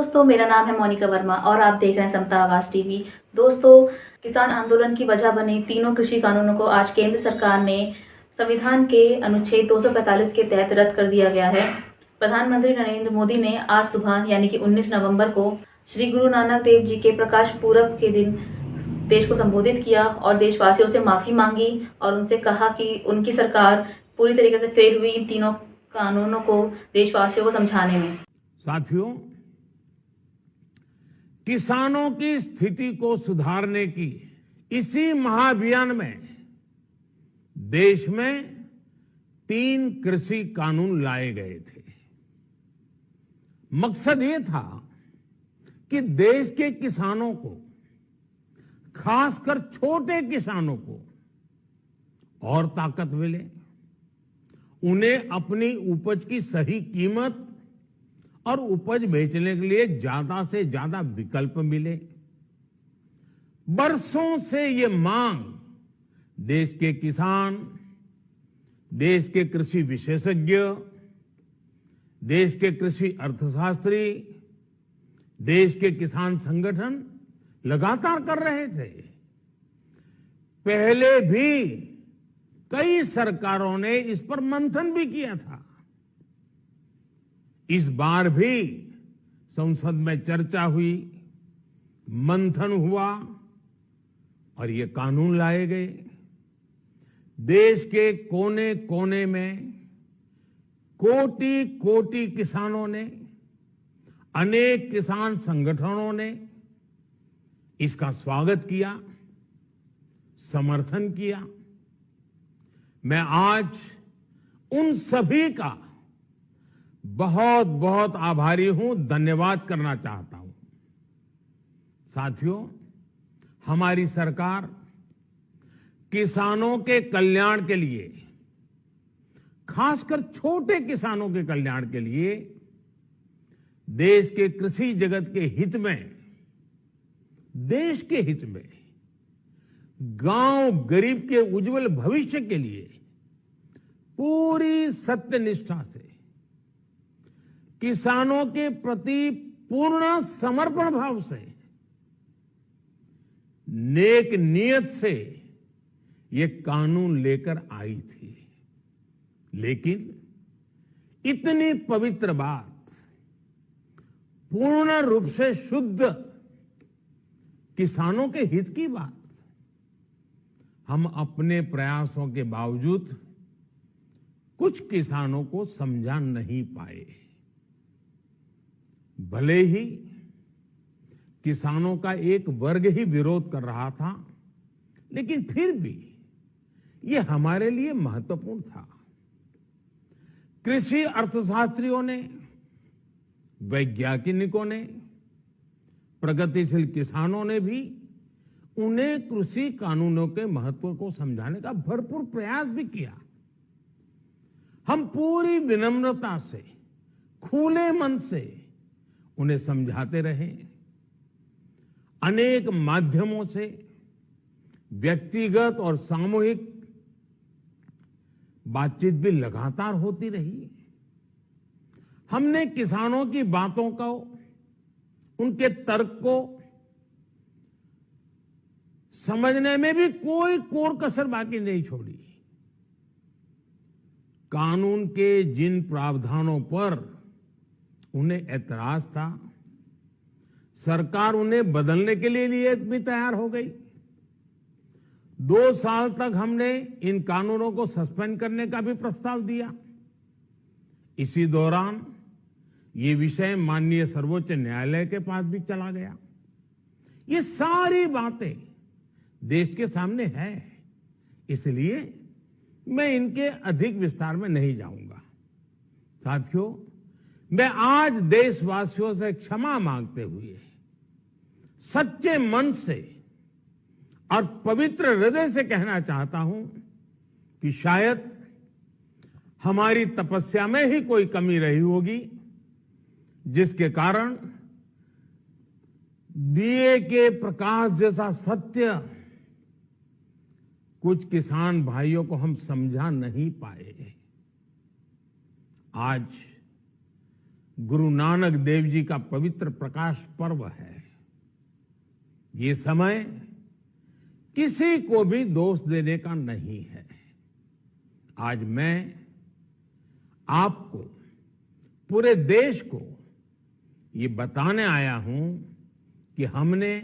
दोस्तों, मेरा नाम है मोनिका वर्मा और आप देख रहे हैं समता आवाज टीवी। दोस्तों, किसान आंदोलन की वजह बने तीनों कृषि कानूनों को आज केंद्र सरकार ने संविधान के अनुच्छेद 245 के तहत रद्द कर दिया गया है। प्रधानमंत्री नरेंद्र मोदी ने आज सुबह यानी कि 19 नवंबर को श्री गुरु नानक देव जी के प्रकाश पूरब के दिन देश को संबोधित किया और देशवासियों से माफी मांगी और उनसे कहा कि उनकी सरकार पूरी तरीके से फेल हुई इन तीनों कानूनों को देशवासियों को समझाने में। साथियों, किसानों की स्थिति को सुधारने की इसी महाअभियान में देश में 3 कृषि कानून लाए गए थे। मकसद ये था कि देश के किसानों को, खासकर छोटे किसानों को और ताकत मिले, उन्हें अपनी उपज की सही कीमत और उपज बेचने के लिए ज्यादा से ज्यादा विकल्प मिले। बरसों से ये मांग देश के किसान, देश के कृषि विशेषज्ञ, देश के कृषि अर्थशास्त्री, देश के किसान संगठन लगातार कर रहे थे। पहले भी कई सरकारों ने इस पर मंथन भी किया था। इस बार भी संसद में चर्चा हुई, मंथन हुआ और ये कानून लाए गए। देश के कोने कोने में कोटि कोटि किसानों ने, अनेक किसान संगठनों ने इसका स्वागत किया, समर्थन किया। मैं आज उन सभी का बहुत बहुत आभारी हूं, धन्यवाद करना चाहता हूं। साथियों, हमारी सरकार किसानों के कल्याण के लिए, खासकर छोटे किसानों के कल्याण के लिए, देश के कृषि जगत के हित में, देश के हित में, गांव गरीब के उज्जवल भविष्य के लिए पूरी सत्यनिष्ठा से, किसानों के प्रति पूर्ण समर्पण भाव से, नेक नियत से ये कानून लेकर आई थी। लेकिन इतनी पवित्र बात, पूर्ण रूप से शुद्ध किसानों के हित की बात, हम अपने प्रयासों के बावजूद कुछ किसानों को समझा नहीं पाए। भले ही किसानों का एक वर्ग ही विरोध कर रहा था, लेकिन फिर भी यह हमारे लिए महत्वपूर्ण था। कृषि अर्थशास्त्रियों ने, वैज्ञानिकों ने, प्रगतिशील किसानों ने भी उन्हें कृषि कानूनों के महत्व को समझाने का भरपूर प्रयास भी किया। हम पूरी विनम्रता से, खुले मन से उन्हें समझाते रहे। अनेक माध्यमों से व्यक्तिगत और सामूहिक बातचीत भी लगातार होती रही। हमने किसानों की बातों को, उनके तर्क को समझने में भी कोई कोर कसर बाकी नहीं छोड़ी। कानून के जिन प्रावधानों पर उन्हें ऐतराज था, सरकार उन्हें बदलने के लिए भी तैयार हो गई। 2 साल तक हमने इन कानूनों को सस्पेंड करने का भी प्रस्ताव दिया। इसी दौरान ये विषय माननीय सर्वोच्च न्यायालय के पास भी चला गया। ये सारी बातें देश के सामने है, इसलिए मैं इनके अधिक विस्तार में नहीं जाऊंगा। साथियों, मैं आज देशवासियों से क्षमा मांगते हुए सच्चे मन से और पवित्र हृदय से कहना चाहता हूं कि शायद हमारी तपस्या में ही कोई कमी रही होगी, जिसके कारण दिए के प्रकाश जैसा सत्य कुछ किसान भाइयों को हम समझा नहीं पाए। आज गुरु नानक देव जी का पवित्र प्रकाश पर्व है। ये समय किसी को भी दोष देने का नहीं है। आज मैं आपको, पूरे देश को ये बताने आया हूं कि हमने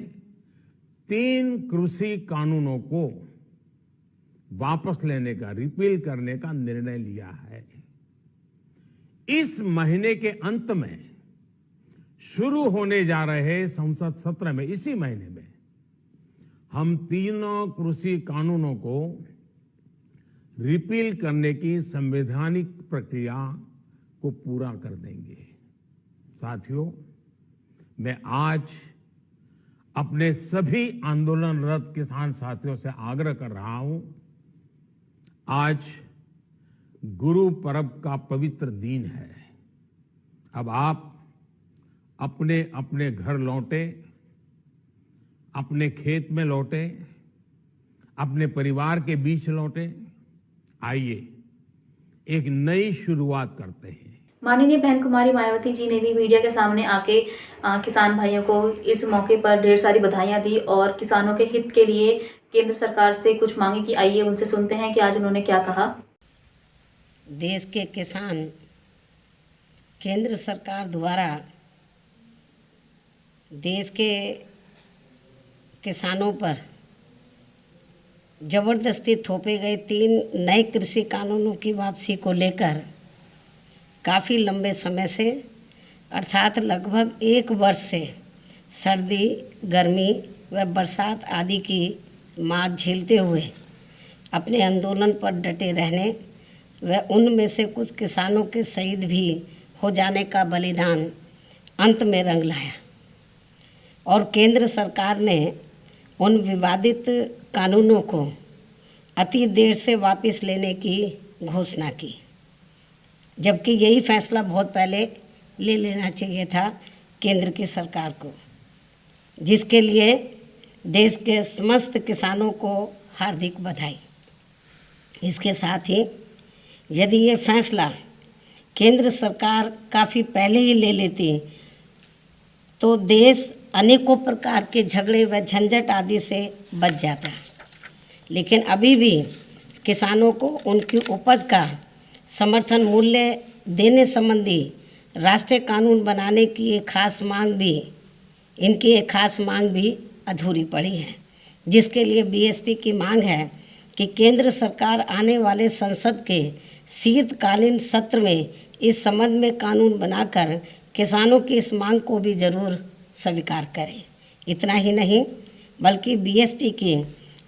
3 कृषि कानूनों को वापस लेने का, रिपील करने का निर्णय लिया है। इस महीने के अंत में शुरू होने जा रहे संसद सत्र में, इसी महीने में हम 3 कृषि कानूनों को रिपील करने की संवैधानिक प्रक्रिया को पूरा कर देंगे। साथियों, मैं आज अपने सभी आंदोलनरत किसान साथियों से आग्रह कर रहा हूं, आज गुरु पर्व का पवित्र दिन है। अब आप अपने अपने घर लौटे, अपने खेत में लौटे, अपने परिवार के बीच लौटे। आइए एक नई शुरुआत करते हैं। माननीय बहन कुमारी मायावती जी ने भी मीडिया के सामने आके किसान भाइयों को इस मौके पर ढेर सारी बधाइयां दी और किसानों के हित के लिए केंद्र सरकार से कुछ मांगे कि आइए उनसे सुनते हैं कि आज उन्होंने क्या कहा। देश के किसान केंद्र सरकार द्वारा देश के किसानों पर जबरदस्ती थोपे गए 3 नए कृषि कानूनों की वापसी को लेकर काफ़ी लंबे समय से, अर्थात लगभग 1 वर्ष से सर्दी, गर्मी व बरसात आदि की मार झेलते हुए अपने आंदोलन पर डटे रहने व उनमें से कुछ किसानों के शहीद भी हो जाने का बलिदान अंत में रंग लाया और केंद्र सरकार ने उन विवादित कानूनों को अति देर से वापस लेने की घोषणा की, जबकि यही फैसला बहुत पहले ले लेना चाहिए था केंद्र की सरकार को, जिसके लिए देश के समस्त किसानों को हार्दिक बधाई। इसके साथ ही यदि ये फैसला केंद्र सरकार काफ़ी पहले ही ले लेती तो देश अनेकों प्रकार के झगड़े व झंझट आदि से बच जाता। लेकिन अभी भी किसानों को उनकी उपज का समर्थन मूल्य देने संबंधी राष्ट्रीय कानून बनाने की एक खास मांग भी अधूरी पड़ी है, जिसके लिए बीएसपी की मांग है कि केंद्र सरकार आने वाले संसद के शीतकालीन सत्र में इस संबंध में कानून बनाकर किसानों की इस मांग को भी जरूर स्वीकार करें। इतना ही नहीं बल्कि बीएसपी की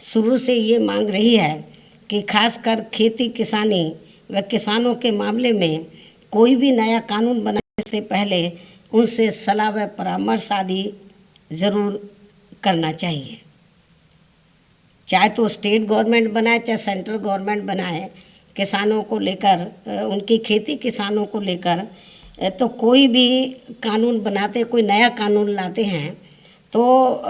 शुरू से ये मांग रही है कि खासकर खेती किसानी व किसानों के मामले में कोई भी नया कानून बनाने से पहले उनसे सलाह व परामर्श आदि ज़रूर करना चाहिए। चाहे तो स्टेट गवर्नमेंट बनाए चाहे सेंट्रल गवर्नमेंट बनाए, किसानों को लेकर, उनकी खेती किसानों को लेकर तो कोई भी कानून बनाते, कोई नया कानून लाते हैं तो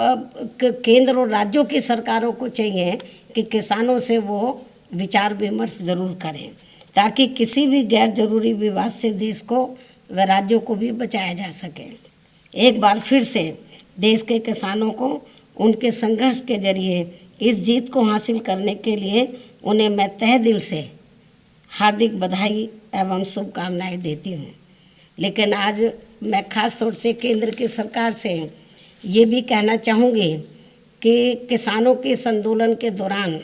केंद्र और राज्यों की सरकारों को चाहिए कि किसानों से वो विचार विमर्श ज़रूर करें, ताकि किसी भी गैर जरूरी विवाद से देश को व राज्यों को भी बचाया जा सके। एक बार फिर से देश के किसानों को उनके संघर्ष के जरिए इस जीत को हासिल करने के लिए उन्हें मैं तहे दिल से हार्दिक बधाई एवं शुभकामनाएं देती हूँ। लेकिन आज मैं खास तौर से केंद्र की सरकार से ये भी कहना चाहूँगी कि किसानों के इस आंदोलन के दौरान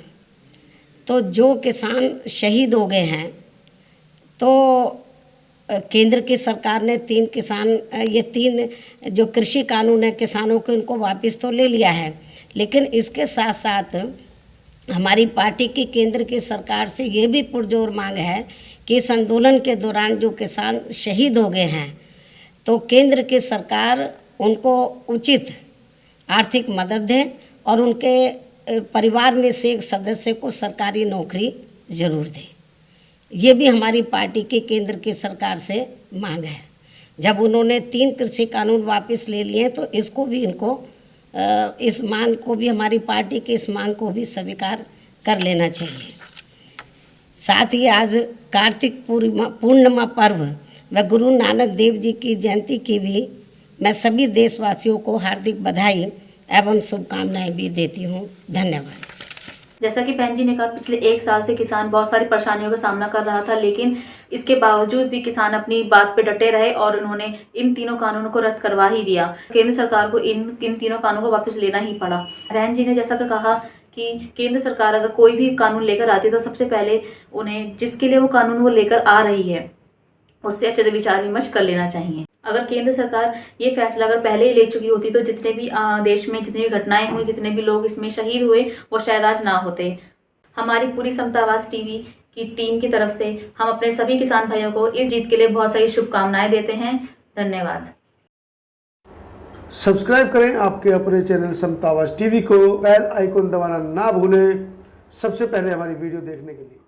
तो जो किसान शहीद हो गए हैं, तो केंद्र की सरकार ने 3 जो कृषि कानून है किसानों के, उनको वापस तो ले लिया है, लेकिन इसके साथ साथ हमारी पार्टी की केंद्र की सरकार से ये भी पुरजोर मांग है कि इस आंदोलन के दौरान जो किसान शहीद हो गए हैं तो केंद्र की सरकार उनको उचित आर्थिक मदद दे और उनके परिवार में से एक सदस्य को सरकारी नौकरी जरूर दे। ये भी हमारी पार्टी की केंद्र की सरकार से मांग है। जब उन्होंने 3 कृषि कानून वापस ले लिए तो इसको भी इस मांग को भी, हमारी पार्टी की इस मांग को भी स्वीकार कर लेना चाहिए। साथ ही आज कार्तिक पूर्णिमा पर्व व गुरु नानक देव जी की जयंती की भी मैं सभी देशवासियों को हार्दिक बधाई एवं शुभकामनाएं भी देती हूँ। धन्यवाद। जैसा कि बहन जी ने कहा, पिछले 1 साल से किसान बहुत सारी परेशानियों का सामना कर रहा था, लेकिन इसके बावजूद भी किसान अपनी बात पे डटे रहे और उन्होंने इन तीनों कानूनों को रद्द करवा ही दिया। केंद्र सरकार को इन तीनों कानूनों को वापस लेना ही पड़ा। बहन जी ने जैसा कि कहा कि केंद्र सरकार अगर कोई भी कानून लेकर आती है तो सबसे पहले उन्हें जिसके लिए वो कानून वो लेकर आ रही है उससे अच्छे से विचार विमर्श कर लेना चाहिए। अगर केंद्र सरकार ये फैसला अगर पहले ही ले चुकी होती तो जितने भी देश में जितनी भी घटनाएं हुई, जितने भी लोग इसमें शहीद हुए, वो शायद आज ना होते। हमारी पूरी समता आवाज़ टीवी की टीम की तरफ से हम अपने सभी किसान भाइयों को इस जीत के लिए बहुत सारी शुभकामनाएं देते हैं। धन्यवाद। सब्सक्राइब करें आपके अपने चैनल समता आवाज़ टीवी को, बेल आइकन दबाना ना भूलें सबसे पहले हमारी वीडियो देखने के लिए।